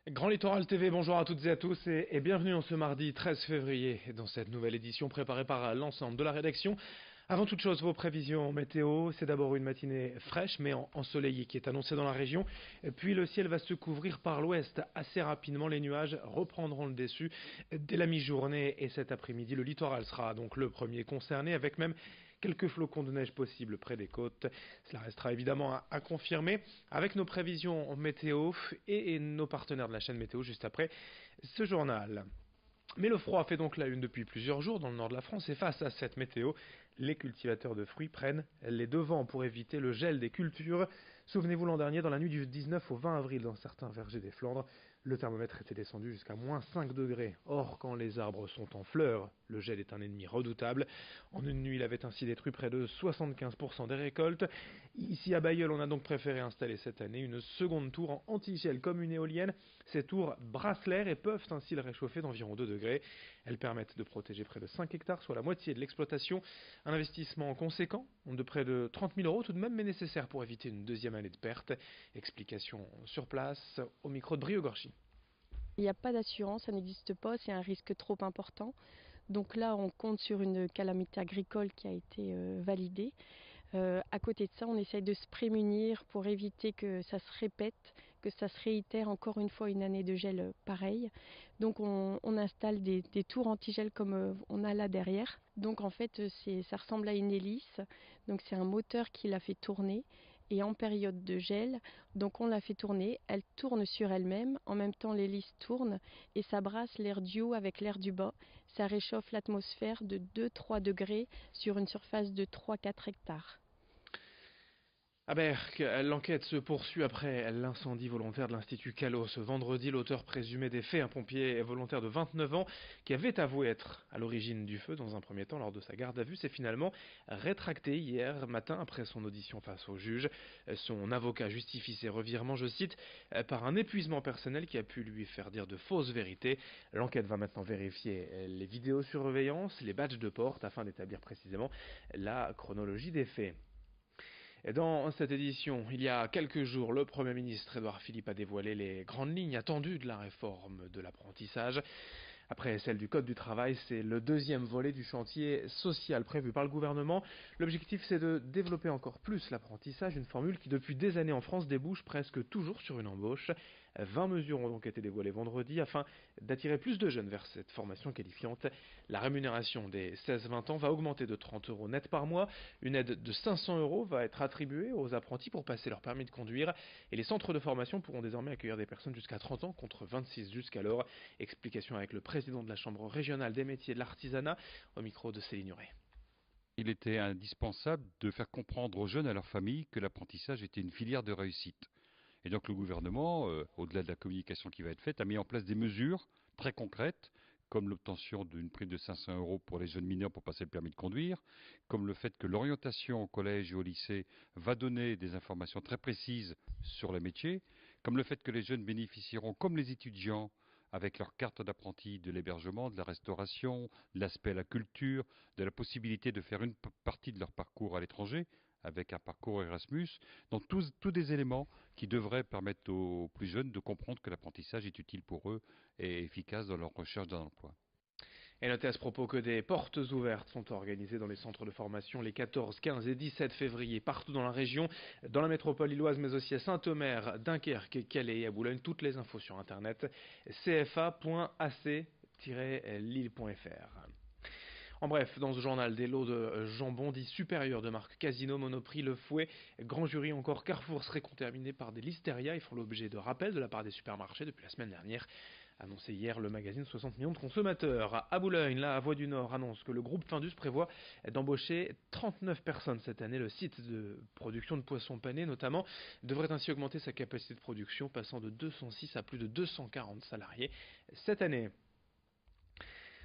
Grand Littoral TV, bonjour à toutes et à tous et bienvenue en ce mardi 13 février dans cette nouvelle édition préparée par l'ensemble de la rédaction. Avant toute chose, vos prévisions météo, c'est d'abord une matinée fraîche mais ensoleillée qui est annoncée dans la région. Puis le ciel va se couvrir par l'ouest assez rapidement, les nuages reprendront le dessus dès la mi-journée et cet après-midi. Le littoral sera donc le premier concerné avec même quelques flocons de neige possibles près des côtes. Cela restera évidemment à confirmer avec nos prévisions météo et nos partenaires de la chaîne météo juste après ce journal. Mais le froid fait donc la une depuis plusieurs jours dans le nord de la France et face à cette météo, les cultivateurs de fruits prennent les devants pour éviter le gel des cultures. Souvenez-vous l'an dernier, dans la nuit du 19 au 20 avril, dans certains vergers des Flandres, le thermomètre était descendu jusqu'à moins 5 degrés. Or, quand les arbres sont en fleurs, le gel est un ennemi redoutable. En une nuit, il avait ainsi détruit près de 75% des récoltes. Ici à Bailleul, on a donc préféré installer cette année une seconde tour en anti-gel comme une éolienne. Ces tours brassent l'air et peuvent ainsi le réchauffer d'environ 2 degrés. Elles permettent de protéger près de 5 hectares, soit la moitié de l'exploitation. Un investissement conséquent, de près de 30 000 euros tout de même, mais nécessaire pour éviter une deuxième année de perte. Explication sur place au micro de Brio Gorchi. Il n'y a pas d'assurance, ça n'existe pas, c'est un risque trop important. Donc là, on compte sur une calamité agricole qui a été validée. À côté de ça, on essaye de se prémunir pour éviter que ça se répète, que ça se réitère encore une fois une année de gel pareil. Donc on installe des tours anti-gel comme on a là derrière. Donc en fait, ça ressemble à une hélice. Donc c'est un moteur qui la fait tourner. Et en période de gel, donc on la fait tourner, elle tourne sur elle-même, en même temps l'hélice tourne et ça brasse l'air du haut avec l'air du bas. Ça réchauffe l'atmosphère de 2-3 degrés sur une surface de 3-4 hectares. À Berck, l'enquête se poursuit après l'incendie volontaire de l'Institut Calot. Ce vendredi, l'auteur présumé des faits, un pompier volontaire de 29 ans, qui avait avoué être à l'origine du feu dans un premier temps lors de sa garde à vue, s'est finalement rétracté hier matin après son audition face au juge. Son avocat justifie ses revirements, je cite, par un épuisement personnel qui a pu lui faire dire de fausses vérités. L'enquête va maintenant vérifier les vidéosurveillances, les badges de porte afin d'établir précisément la chronologie des faits. Et dans cette édition, il y a quelques jours, le Premier ministre Édouard Philippe a dévoilé les grandes lignes attendues de la réforme de l'apprentissage. Après celle du Code du travail, c'est le deuxième volet du chantier social prévu par le gouvernement. L'objectif, c'est de développer encore plus l'apprentissage, une formule qui depuis des années en France débouche presque toujours sur une embauche. 20 mesures ont donc été dévoilées vendredi afin d'attirer plus de jeunes vers cette formation qualifiante. La rémunération des 16-20 ans va augmenter de 30 euros net par mois. Une aide de 500 euros va être attribuée aux apprentis pour passer leur permis de conduire. Et les centres de formation pourront désormais accueillir des personnes jusqu'à 30 ans contre 26 jusqu'alors. Explication avec le président de la Chambre régionale des métiers de l'artisanat au micro de Céline Nuret. Il était indispensable de faire comprendre aux jeunes et à leurs familles que l'apprentissage était une filière de réussite. Et donc le gouvernement, au-delà de la communication qui va être faite, a mis en place des mesures très concrètes, comme l'obtention d'une prime de 500 euros pour les jeunes mineurs pour passer le permis de conduire, comme le fait que l'orientation au collège et au lycée va donner des informations très précises sur les métiers, comme le fait que les jeunes bénéficieront, comme les étudiants, avec leur carte d'apprenti, de l'hébergement, de la restauration, de l'aspect à la culture, de la possibilité de faire une partie de leur parcours à l'étranger, avec un parcours Erasmus, donc tous des éléments qui devraient permettre aux plus jeunes de comprendre que l'apprentissage est utile pour eux et efficace dans leur recherche d'un emploi. Et notez à ce propos que des portes ouvertes sont organisées dans les centres de formation les 14, 15 et 17 février partout dans la région, dans la métropole lilloise mais aussi à Saint-Omer, Dunkerque, Calais et à Boulogne. Toutes les infos sur internet cfa.ac-lille.fr. En bref, dans ce journal, des lots de jambon dits supérieurs de marque Casino, Monoprix, Le Fouet, Grand Jury, encore Carrefour seraient contaminés par des listeria et font l'objet de rappels de la part des supermarchés depuis la semaine dernière. Annoncé hier le magazine 60 millions de consommateurs. À Boulogne, la Voix du Nord annonce que le groupe Findus prévoit d'embaucher 39 personnes cette année. Le site de production de poissons panés notamment devrait ainsi augmenter sa capacité de production, passant de 206 à plus de 240 salariés cette année.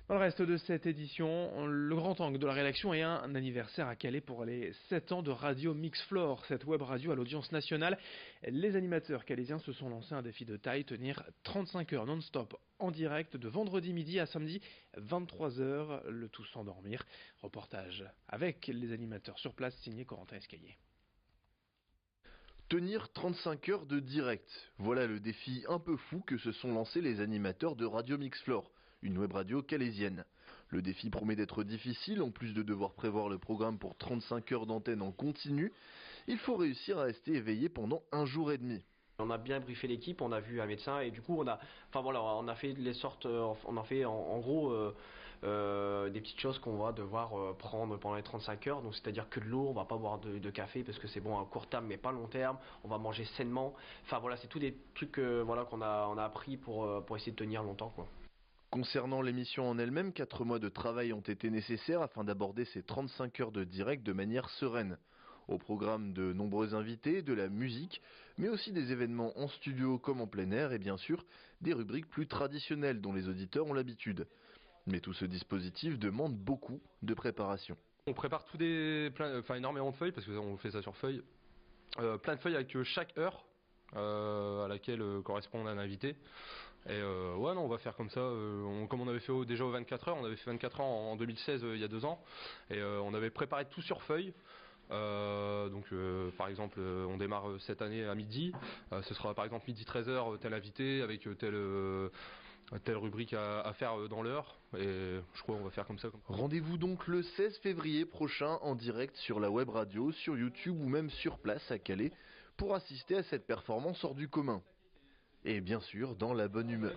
Dans le reste de cette édition, le grand angle de la rédaction est un anniversaire à Calais pour les 7 ans de Radio Mixflore, cette web radio à l'audience nationale. Les animateurs calaisiens se sont lancés un défi de taille, tenir 35 heures non-stop en direct de vendredi midi à samedi 23 heures, le tout sans dormir. Reportage avec les animateurs sur place signé Corentin Escaillé. Tenir 35 heures de direct, voilà le défi un peu fou que se sont lancés les animateurs de Radio Mixflore, une web radio calaisienne. Le défi promet d'être difficile, en plus de devoir prévoir le programme pour 35 heures d'antenne en continu, il faut réussir à rester éveillé pendant un jour et demi. On a bien briefé l'équipe, on a vu un médecin et du coup on a fait les sortes, on a fait en gros des petites choses qu'on va devoir prendre pendant les 35 heures. Donc c'est-à-dire que de l'eau, on va pas boire de café parce que c'est bon à court terme mais pas long terme. On va manger sainement. Enfin voilà, c'est tous des trucs qu'on a appris pour essayer de tenir longtemps quoi. Concernant l'émission en elle-même, 4 mois de travail ont été nécessaires afin d'aborder ces 35 heures de direct de manière sereine. Au programme de nombreux invités, de la musique, mais aussi des événements en studio comme en plein air et bien sûr des rubriques plus traditionnelles dont les auditeurs ont l'habitude. Mais tout ce dispositif demande beaucoup de préparation. On prépare énormément de feuilles parce qu'on fait ça sur feuilles. Plein de feuilles avec chaque heure à laquelle correspond un invité. Et on va faire comme ça, comme on avait fait déjà aux 24 heures, on avait fait 24 heures en 2016 il y a 2 ans, et on avait préparé tout sur feuille. Par exemple, on démarre cette année à midi, ce sera par exemple midi 13h tel invité avec telle rubrique à faire dans l'heure, et je crois qu'on va faire comme ça. Rendez-vous donc le 16 février prochain en direct sur la web radio, sur YouTube ou même sur place à Calais pour assister à cette performance hors du commun. Et bien sûr, dans la bonne humeur.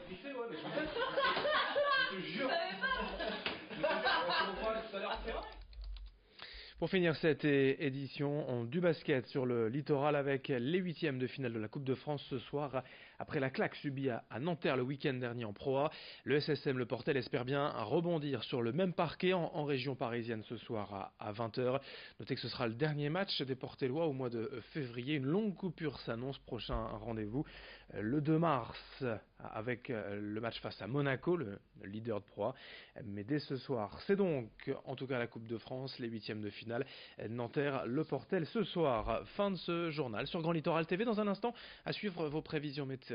Pour finir cette édition du basket sur le littoral avec les 8e de finale de la Coupe de France ce soir. Après la claque subie à Nanterre le week-end dernier en Pro A, le SSM Le Portel espère bien rebondir sur le même parquet en région parisienne ce soir à 20h. Notez que ce sera le dernier match des Portellois au mois de février. Une longue coupure s'annonce. Prochain rendez-vous le 2 mars avec le match face à Monaco, le leader de Pro A. Mais dès ce soir, c'est donc en tout cas la Coupe de France, les 8e de finale. Nanterre, Le Portel ce soir. Fin de ce journal sur Grand Littoral TV. Dans un instant, à suivre vos prévisions météo.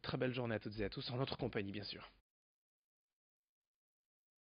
Très belle journée à toutes et à tous, en notre compagnie bien sûr.